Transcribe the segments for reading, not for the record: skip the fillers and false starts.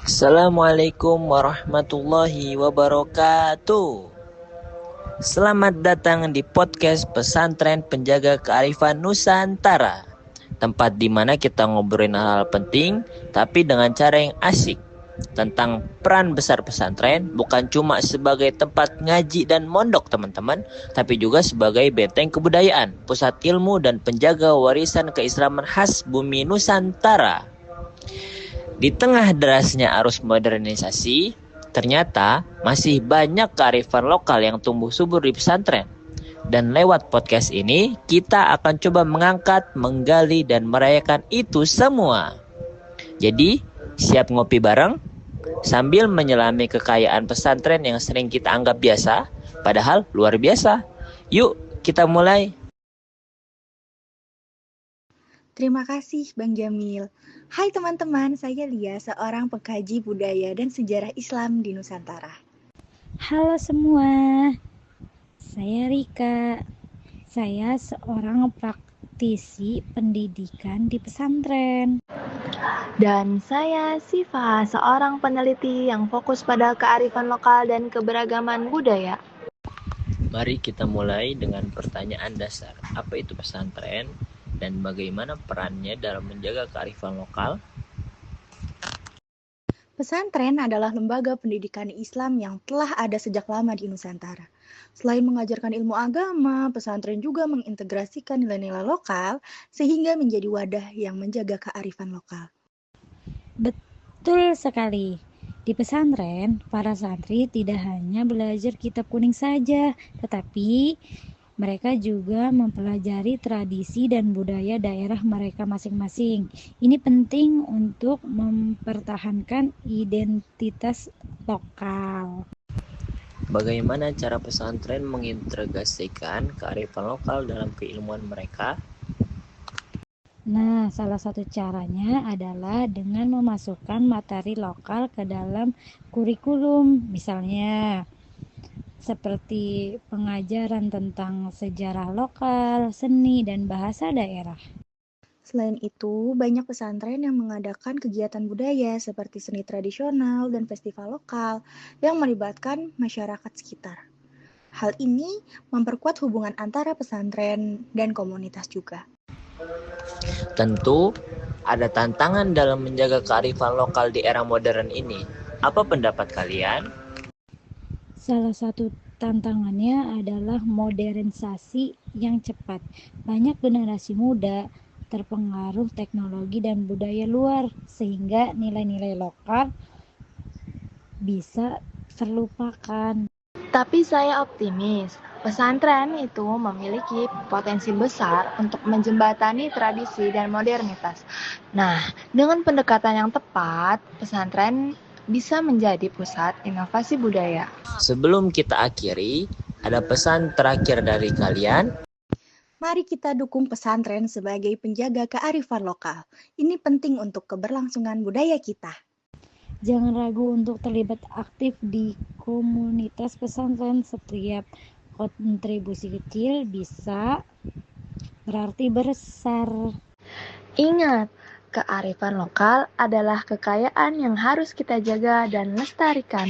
Assalamualaikum warahmatullahi wabarakatuh. Selamat datang di podcast Pesantren Penjaga Kearifan Nusantara. Tempat di mana kita ngobrolin hal-hal penting tapi dengan cara yang asik. Tentang peran besar pesantren bukan cuma sebagai tempat ngaji dan mondok teman-teman, tapi juga sebagai benteng kebudayaan, pusat ilmu dan penjaga warisan keislaman khas bumi Nusantara. Di tengah derasnya arus modernisasi, ternyata masih banyak kearifan lokal yang tumbuh subur di pesantren. Dan lewat podcast ini, kita akan coba mengangkat, menggali, dan merayakan itu semua. Jadi, siap ngopi bareng? Sambil menyelami kekayaan pesantren yang sering kita anggap biasa, padahal luar biasa. Yuk, kita mulai. Terima kasih Bang Jamil. Hai teman-teman, saya Lia, seorang pengkaji budaya dan sejarah Islam di Nusantara. Halo semua, saya Rika. Saya seorang praktisi pendidikan di pesantren. Dan saya Siva, seorang peneliti yang fokus pada kearifan lokal dan keberagaman budaya. Mari kita mulai dengan pertanyaan dasar. Apa itu pesantren? Dan bagaimana perannya dalam menjaga kearifan lokal? Pesantren adalah lembaga pendidikan Islam yang telah ada sejak lama di Nusantara. Selain mengajarkan ilmu agama, pesantren juga mengintegrasikan nilai-nilai lokal sehingga menjadi wadah yang menjaga kearifan lokal. Betul sekali. Di pesantren, para santri tidak hanya belajar kitab kuning saja, tetapi mereka juga mempelajari tradisi dan budaya daerah mereka masing-masing. Ini penting untuk mempertahankan identitas lokal. Bagaimana cara pesantren mengintegrasikan kearifan lokal dalam keilmuan mereka? Nah, salah satu caranya adalah dengan memasukkan materi lokal ke dalam kurikulum, misalnya seperti pengajaran tentang sejarah lokal, seni, dan bahasa daerah. Selain itu, banyak pesantren yang mengadakan kegiatan budaya seperti seni tradisional dan festival lokal yang melibatkan masyarakat sekitar. Hal ini memperkuat hubungan antara pesantren dan komunitas juga. Tentu, ada tantangan dalam menjaga kearifan lokal di era modern ini. Apa pendapat kalian? Salah satu tantangannya adalah modernisasi yang cepat. Banyak generasi muda terpengaruh teknologi dan budaya luar, sehingga nilai-nilai lokal bisa terlupakan. Tapi saya optimis, pesantren itu memiliki potensi besar untuk menjembatani tradisi dan modernitas. Nah, dengan pendekatan yang tepat, pesantren bisa menjadi pusat inovasi budaya. Sebelum kita akhiri, ada pesan terakhir dari kalian. Mari kita dukung pesantren sebagai penjaga kearifan lokal. Ini penting untuk keberlangsungan budaya kita. Jangan ragu untuk terlibat aktif di komunitas pesantren. Setiap kontribusi kecil bisa berarti besar. Ingat, kearifan lokal adalah kekayaan yang harus kita jaga dan lestarikan.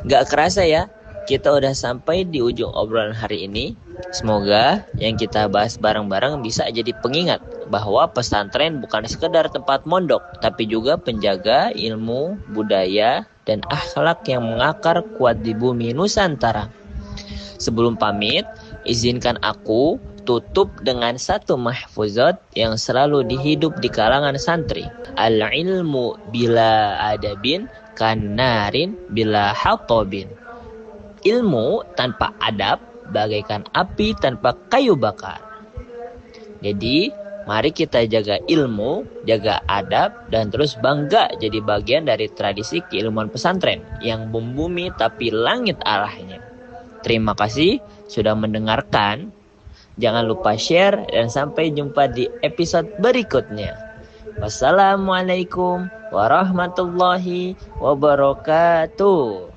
Gak kerasa ya, kita udah sampai di ujung obrolan hari ini. Semoga yang kita bahas bareng-bareng bisa jadi pengingat bahwa pesantren bukan sekedar tempat mondok, tapi juga penjaga ilmu, budaya, dan akhlak yang mengakar kuat di bumi Nusantara. Sebelum pamit, izinkan aku tutup dengan satu mahfuzat yang selalu dihidup di kalangan santri. Al-ilmu bila adabin kanarin bila hatabin. Ilmu tanpa adab bagaikan api tanpa kayu bakar. Jadi, mari kita jaga ilmu, jaga adab, dan terus bangga jadi bagian dari tradisi keilmuan pesantren yang membumi tapi langit arahnya. Terima kasih sudah mendengarkan. Jangan lupa share dan sampai jumpa di episode berikutnya. Wassalamualaikum warahmatullahi wabarakatuh.